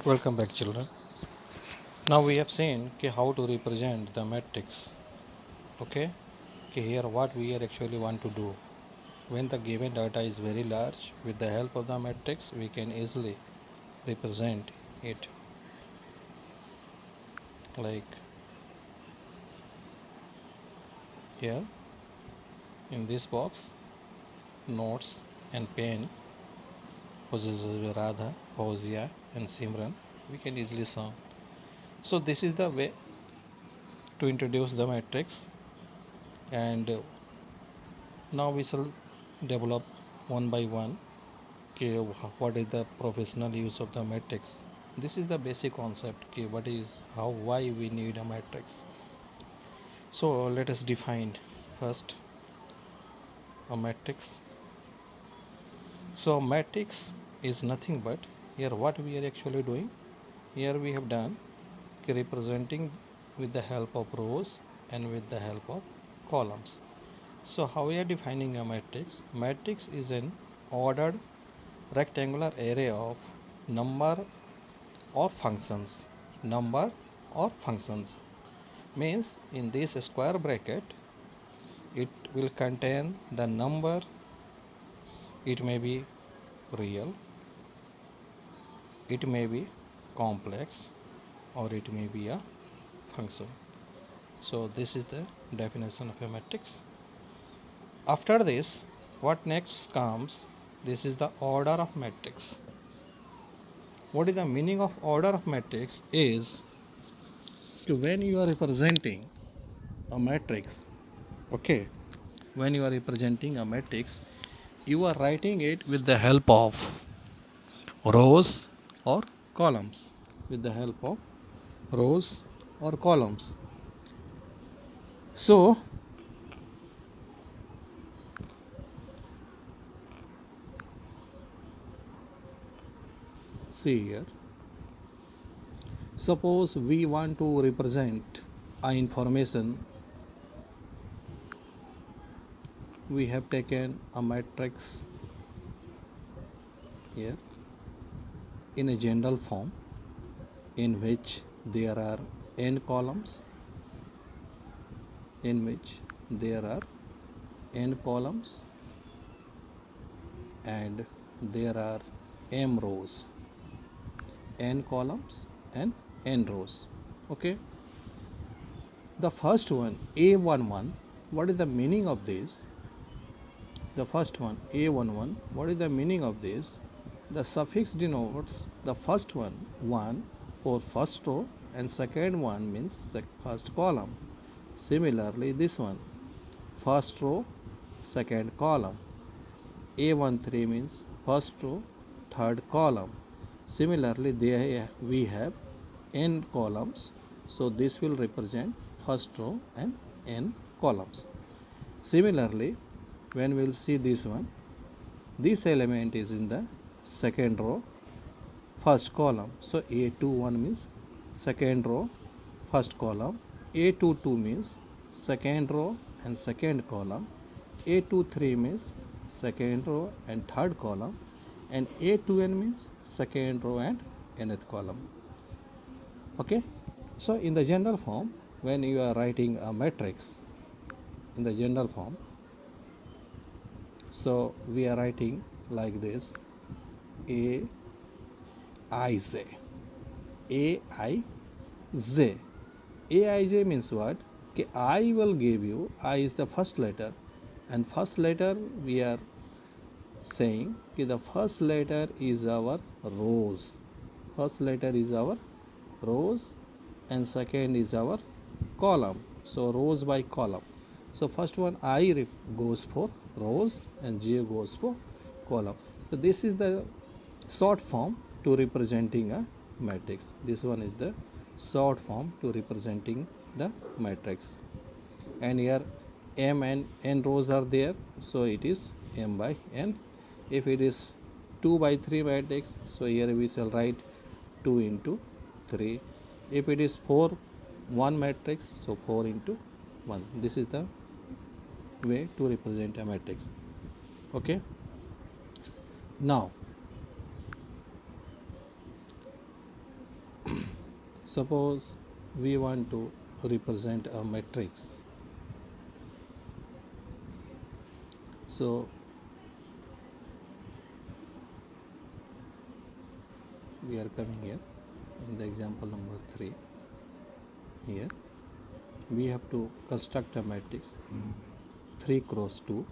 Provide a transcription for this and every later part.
Welcome back, children. Now we have seen how to represent the matrix. Okay, here what we are actually want to do. When the given data is very large, with the help of the matrix, we can easily represent it. Like here in this box, notes and pen possesses Radha, Fauzia, and Simran. We can easily sum. So this is the way to introduce the matrix, and now we shall develop one by one. Okay, what is the professional use of the matrix? This is the basic concept. Okay, what is how why we need a matrix? So let us define first a matrix. So matrix is nothing but here what we are actually doing. Here we have done representing with the help of rows and with the help of columns. So how we are defining a matrix? Matrix is an ordered rectangular array of number or functions means in this square bracket it will contain the number. It may be real, it may be complex, or it may be a function. So this is the definition of a matrix. After this, what next comes? This is the order of matrix. What is the meaning of order of matrix is when you are representing a matrix. Okay, when you are representing a matrix, you are writing it with the help of rows or columns. With the help of rows or columns. So see here, suppose we want to represent a information. We have taken a matrix here in a general form in which there are n columns, in which there are n columns and there are m rows, n columns and n rows. Okay, the first one a11, what is the meaning of this? The first one a11, what is the meaning of this? The suffix denotes the first one for first row and second one means first column. Similarly this one first row second column. A13 means first row third column. Similarly there we have n columns, so this will represent first row and n columns. Similarly when we will see this one, this element is in the second row first column, so A21 means second row first column, A22 means second row and second column, A23 means second row and third column, and A2n means second row and nth column. Okay, so in the general form, when you are writing a matrix in the general form, so we are writing like this: A I J, A I J. A I J means what? Okay, I will give you, I is the first letter, and first letter we are saying okay, the first letter is our rows. First letter is our rows and second is our column. So rows by column. So first one I goes for rows and J goes for column. So this is the short form to representing a matrix. This one is the short form to representing the matrix. And here m and n rows are there, so it is m by n. If it is 2 by 3 matrix, so here we shall write 2 into 3. If it is 4 1 matrix, so 4 into 1. This is the way to represent a matrix. Okay, now Suppose we want to represent a matrix. So we are coming here in the example number 3. Here we have to construct a matrix 3 cross 2.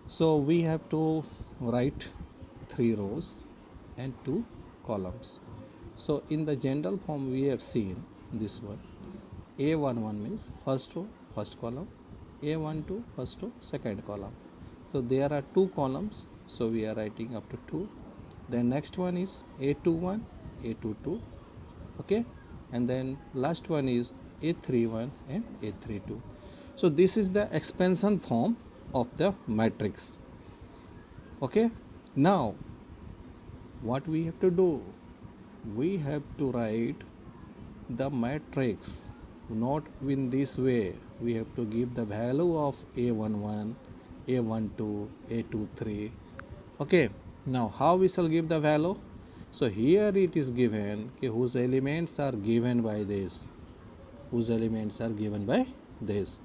So we have to write 3 rows and 2 columns. So in the general form we have seen this one. A11 means first row, first column. A12 first row, second column. So there are 2 columns, so we are writing up to 2. Then next one is A21, A22, okay, and then last one is A31 and A32. So this is the expansion form of the matrix. Okay, now what we have to do, we have to write the matrix not in this way. We have to give the value of A11, A12, A23. Okay, now how we shall give the value? So here it is given whose elements are given by this, whose elements are given by this.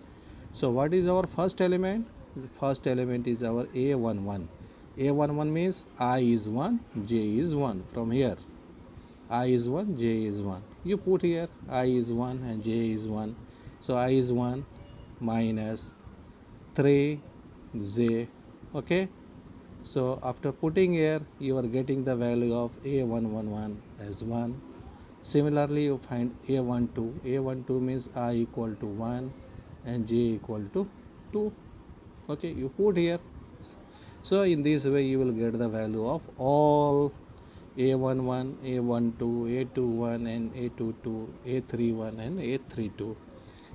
So what is our first element? The first element is our A11. A11 means I is 1, J is 1. From here I is 1, J is 1. You put here I is 1 and J is 1. So I is 1 minus 3J. Okay. So after putting here, you are getting the value of A111 as 1. Similarly, you find A12. A12 means I equal to 1 and J equal to 2. Okay, you put here. So in this way, you will get the value of all A11, A12, A21 and A22, A31 and A32.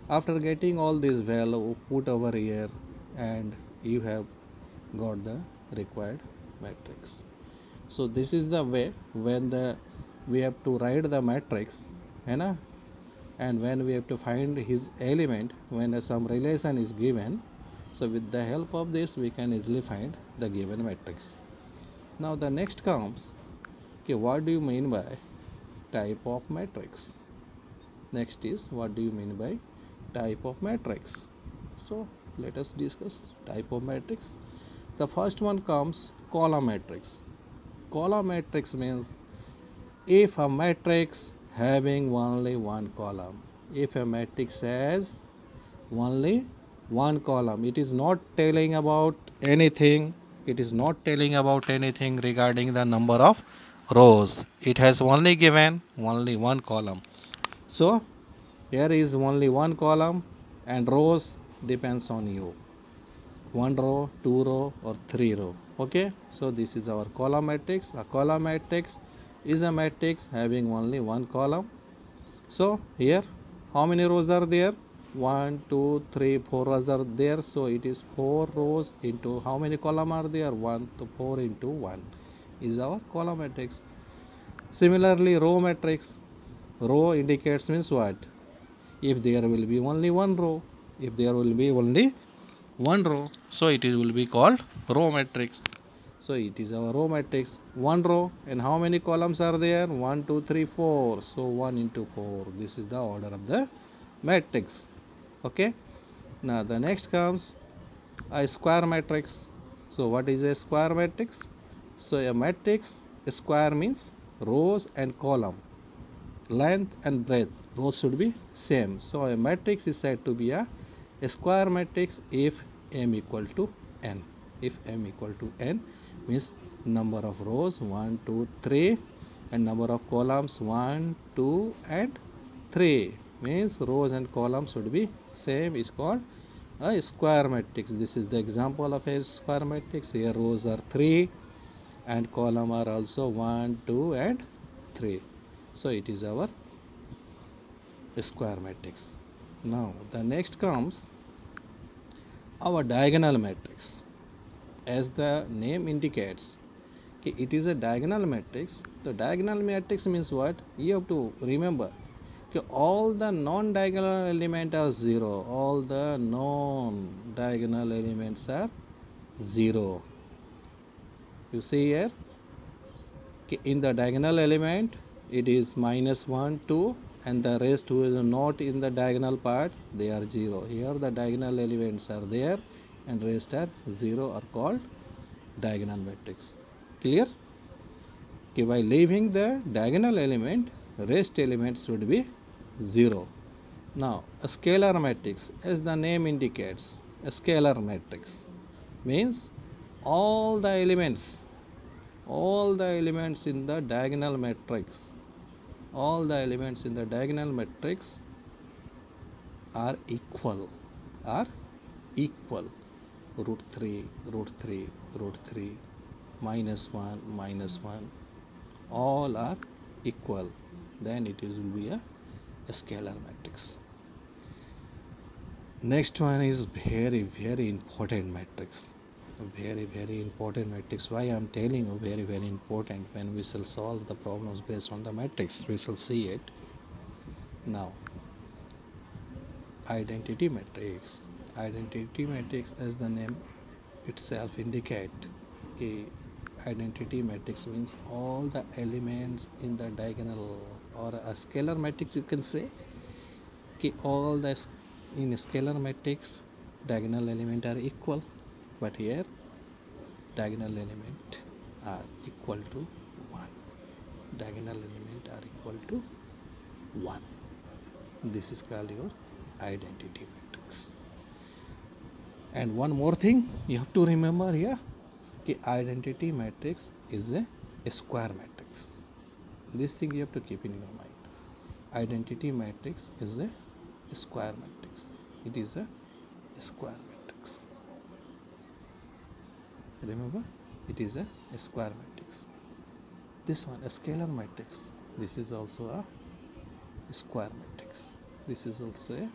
After getting all this value, put over here and you have got the required matrix. So this is the way when we have to write the matrix, and when we have to find his element when some relation is given. So with the help of this we can easily find the given matrix. Now the next comes, okay, what do you mean by type of matrix? Next is, what do you mean by type of matrix? So let us discuss type of matrix. The first one comes column matrix. Column matrix means if a matrix having only one column. If a matrix has only one column, it is not telling about anything. It is not telling about anything regarding the number of rows. It has only given only one column. So here is only one column and rows depends on you. 1 row, 2 row or 3 row. Okay, so this is our column matrix. A column matrix is a matrix having only one column. So here how many rows are there? 1, 2, 3, 4 rows are there. So it is 4 rows into how many column are there? 1 to 4 into 1 is our column matrix. Similarly, row matrix. Row indicates means what? If there will be only one row. If there will be only one row, so it will be called row matrix. So it is our row matrix, one row, and how many columns are there? 1, 2, 3, 4. So 1 into 4, this is the order of the matrix. Okay, now the next comes a square matrix. So what is a square matrix? So a matrix, a square means rows and column, length and breadth both should be same. So a matrix is said to be a square matrix if m equal to n. If m equal to n means number of rows 1, 2, 3 and number of columns 1, 2 and 3 means rows and columns should be same, is called a square matrix. This is the example of a square matrix. Here rows are 3 and column are also 1, 2 and 3. So it is our square matrix. Now the next comes our diagonal matrix. As the name indicates, it is a diagonal matrix. The diagonal matrix means what? You have to remember all the non-diagonal elements are 0. All the non-diagonal elements are 0. You see here, in the diagonal element it is -1, 2 and the rest who is not in the diagonal part, they are 0. Here the diagonal elements are there and rest are 0 are called diagonal matrix. Clear? Okay, by leaving the diagonal element, rest elements should be 0. Now, a scalar matrix, as the name indicates, a scalar matrix means all the elements in the diagonal matrix, all the elements in the diagonal matrix are equal, are equal. Root 3, root 3, root 3, minus 1, minus 1, all are equal. Then it will be a scalar matrix. Next one is very important matrix. Very important matrix. Why I am telling you very important? When we shall solve the problems based on the matrix, we shall see it. Now, identity matrix. Identity matrix, as the name itself indicate, identity matrix means all the elements in the diagonal, or a scalar matrix you can say. All the in scalar matrix diagonal element are equal, but here diagonal element are equal to 1. Diagonal element are equal to 1. This is called your identity matrix. And one more thing you have to remember here, identity matrix is a square matrix. This thing you have to keep in your mind. Identity matrix is a square matrix. It is a square matrix. Remember, it is a square matrix. This one, a scalar matrix. This is also a square matrix. This is also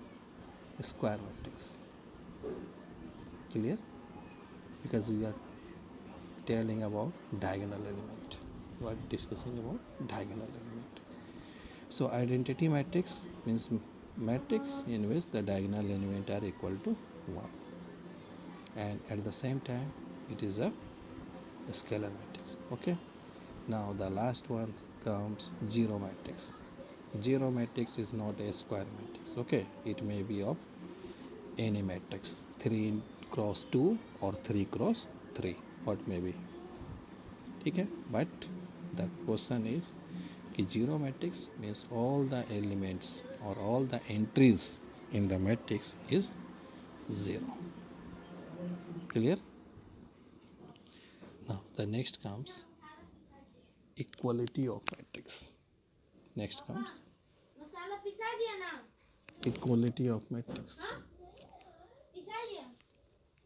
a square matrix. Clear? Because we are telling about diagonal element. We are discussing about diagonal element. So identity matrix means matrix in which the diagonal element are equal to 1, and at the same time it is a scalar matrix. Okay, now the last one comes zero matrix. Zero matrix is not a square matrix. Okay, it may be of any matrix, 3 cross 2 or 3 cross 3, what may be. Okay, but the question is, zero matrix means all the elements or all the entries in the matrix is 0. Clear? Now the next comes equality of matrix. Next comes equality of matrix.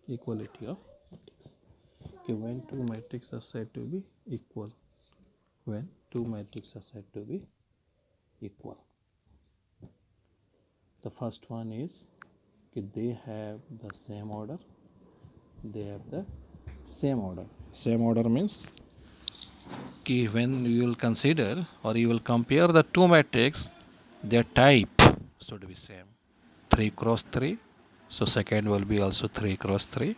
Equality of matrix. When two matrices are said to be equal. When two matrices are said to be equal. The first one is they have the same order. They have the same order. Same order means when you will consider or you will compare the two matrices, their type should be same. 3 cross 3. So second will be also 3 cross 3.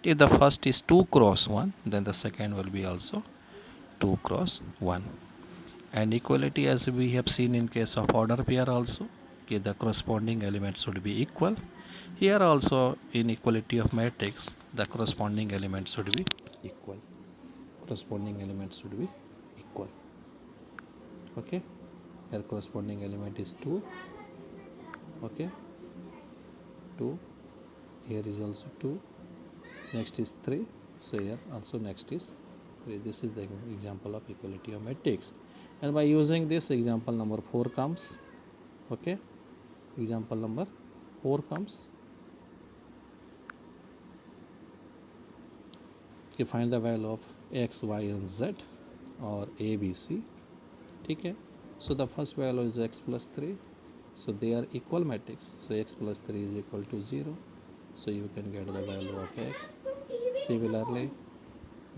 If the first is 2 cross 1, then the second will be also 2 cross 1. And equality, as we have seen in case of order pair also, the corresponding elements should be equal. Here also in equality of matrix, the corresponding elements should be equal. Corresponding elements should be equal. Okay, here corresponding element is 2. Okay, 2. Here is also 2. Next is 3. So here also next is 3. This is the example of equality of matrix. And by using this, example number 4 comes. Okay, example number 4 comes. You find the value of x, y and z or a, b, c. Okay, so the first value is x plus 3. So they are equal matrix. So x plus 3 is equal to 0. So you can get the value of x. Similarly,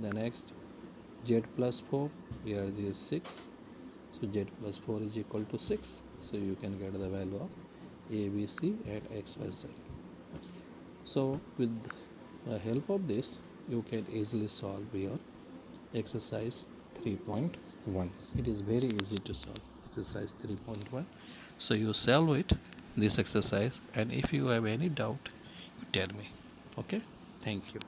the next z plus 4, here is 6. So z plus 4 is equal to 6. So you can get the value of a, b, c and x, y, z. So with the help of this, you can easily solve your exercise 3.1. It is very easy to solve. exercise 3.1. So you solve it, this exercise, and if you have any doubt, you tell me. Okay, thank you.